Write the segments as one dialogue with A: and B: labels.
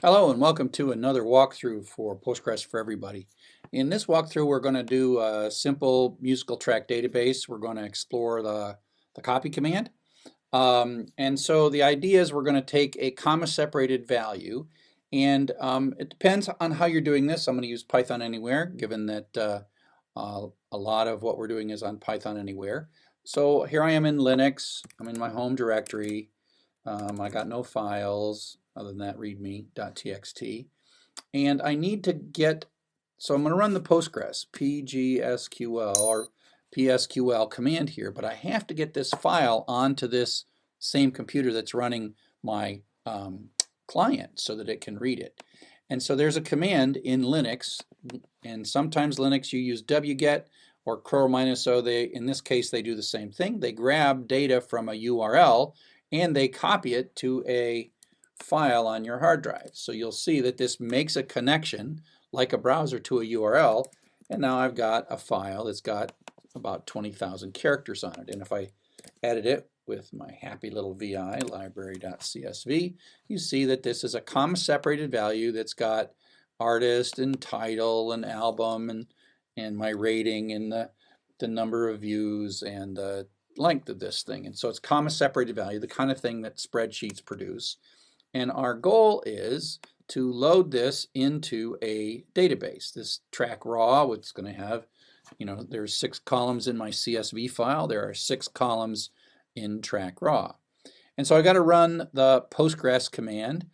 A: Hello and welcome to another walkthrough for Postgres for Everybody. In this walkthrough we're going to do a simple musical track database. We're going to explore the copy command. And so the idea is we're going to take a comma separated value and it depends on how you're doing this. I'm going to use Python Anywhere given that a lot of what we're doing is on Python Anywhere. So here I am in Linux. I'm in my home directory. I got no files other than that readme.txt. And I need to get, so I'm going to run the Postgres, pgsql or psql command here, but I have to get this file onto this same computer that's running my client so that it can read it. And so there's a command in Linux, and sometimes Linux you use wget or curl-o. In this case, they do the same thing. They grab data from a URL and they copy it to a file on your hard drive. So you'll see that this makes a connection like a browser to a URL, and now I've got a file that's got about 20,000 characters on it. And if I edit it with my happy little VI, library.csv, you see that this is a comma separated value that's got artist and title and album and my rating and the number of views and the length of this thing. And so it's comma separated value, the kind of thing that spreadsheets produce. And our goal is to load this into a database. This track raw, it's going to have, there's 6 columns in my CSV file. There are 6 columns in track raw. And so I got to run the Postgres command.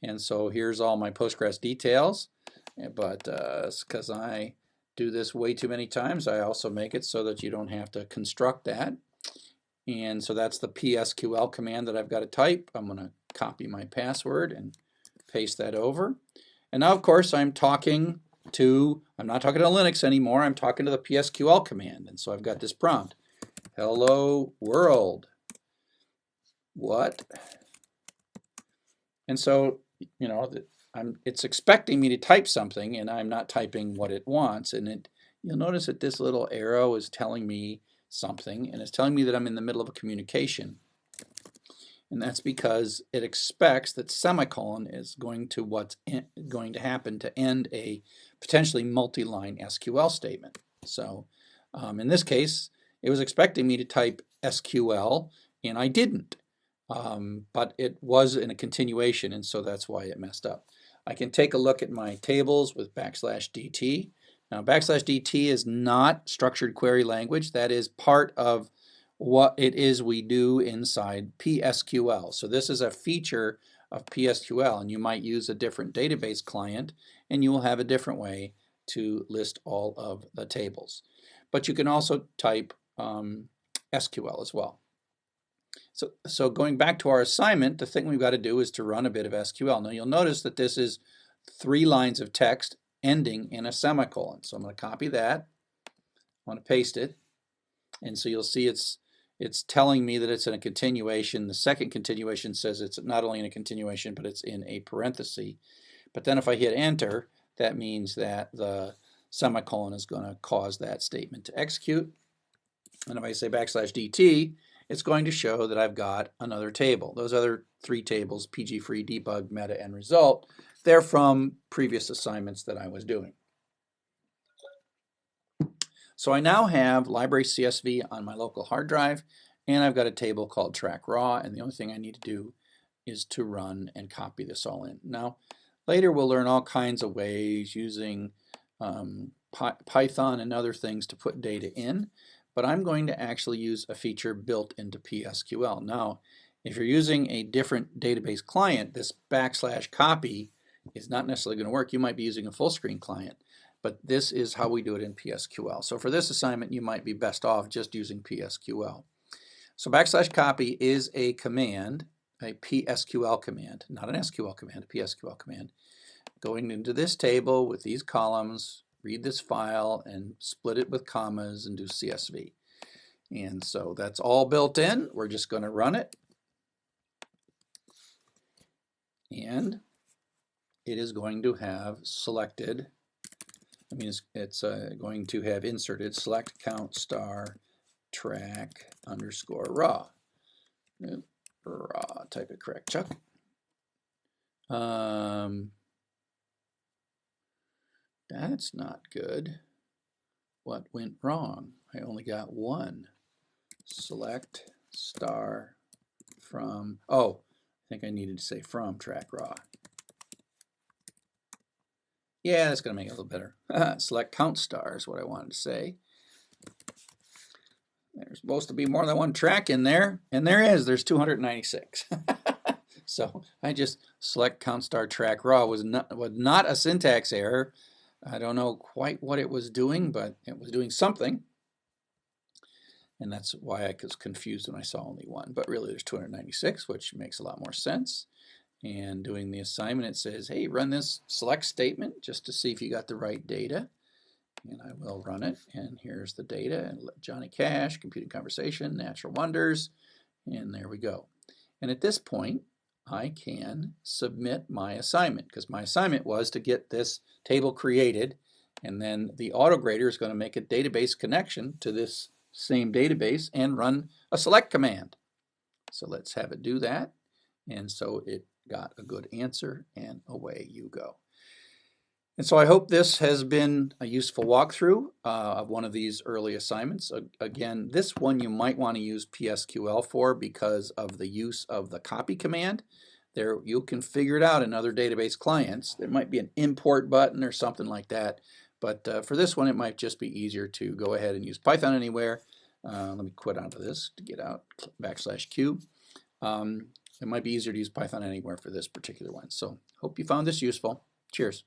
A: And so here's all my Postgres details. But because I do this way too many times, I also make it so that you don't have to construct that. And so that's the psql command that I've got to type. I'm going to copy my password and paste that over. And now, of course, I'm not talking to Linux anymore. I'm talking to the psql command. And so I've got this prompt. Hello world. What? And so, it's expecting me to type something, and I'm not typing what it wants. And you'll notice that this little arrow is telling me something, and it's telling me that I'm in the middle of a communication. And that's because it expects that semicolon is going to happen to end a potentially multi-line SQL statement. So in this case, it was expecting me to type SQL, and I didn't. But it was in a continuation, and so that's why it messed up. I can take a look at my tables with \DT. Now, \DT is not structured query language. That is part of what it is we do inside PSQL. So this is a feature of PSQL, and you might use a different database client, and you will have a different way to list all of the tables. But you can also type SQL as well. So going back to our assignment, the thing we've got to do is to run a bit of SQL. Now you'll notice that this is 3 lines of text ending in a semicolon. So I'm going to copy that. I want to paste it. And so you'll see it's telling me that it's in a continuation. The second continuation says it's not only in a continuation, but it's in a parenthesis. But then if I hit enter, that means that the semicolon is going to cause that statement to execute. And if I say \DT, it's going to show that I've got another table. Those other 3 tables, pg-free, debug, meta, and result, they're from previous assignments that I was doing. So I now have library CSV on my local hard drive, and I've got a table called track raw, and the only thing I need to do is to run and copy this all in. Now, later we'll learn all kinds of ways using Python and other things to put data in, but I'm going to actually use a feature built into PSQL. Now, if you're using a different database client, this \copy is not necessarily going to work. You might be using a full screen client, but this is how we do it in PSQL. So for this assignment, you might be best off just using PSQL. So \copy is a command, a PSQL command, not an SQL command, a PSQL command, going into this table with these columns, read this file and split it with commas and do CSV. And so that's all built in. We're just going to run it. And it is going to have selected, it's going to have inserted select count star track underscore raw. Raw, type it correct, Chuck. That's not good. What went wrong? I only got one. Select star from, oh, I think I needed to say from track raw. Yeah, that's going to make it a little better. Select count star is what I wanted to say. There's supposed to be more than one track in there, and there is. There's 296. So I just select count star track raw was not a syntax error. I don't know quite what it was doing, but it was doing something. And that's why I was confused when I saw only one. But really there's 296, which makes a lot more sense. And doing the assignment, it says, hey, run this select statement just to see if you got the right data. And I will run it. And here's the data. And Johnny Cash, computing conversation, natural wonders. And there we go. And at this point, I can submit my assignment, because my assignment was to get this table created, and then the autograder is going to make a database connection to this same database and run a select command. So let's have it do that. And so it got a good answer, and away you go. And so I hope this has been a useful walkthrough of one of these early assignments. Again, this one you might want to use PSQL for because of the use of the copy command. There, you can figure it out in other database clients. There might be an import button or something like that. But for this one, it might just be easier to go ahead and use Python Anywhere. Let me quit out of this to get out, /Q. It might be easier to use Python Anywhere for this particular one. So hope you found this useful. Cheers.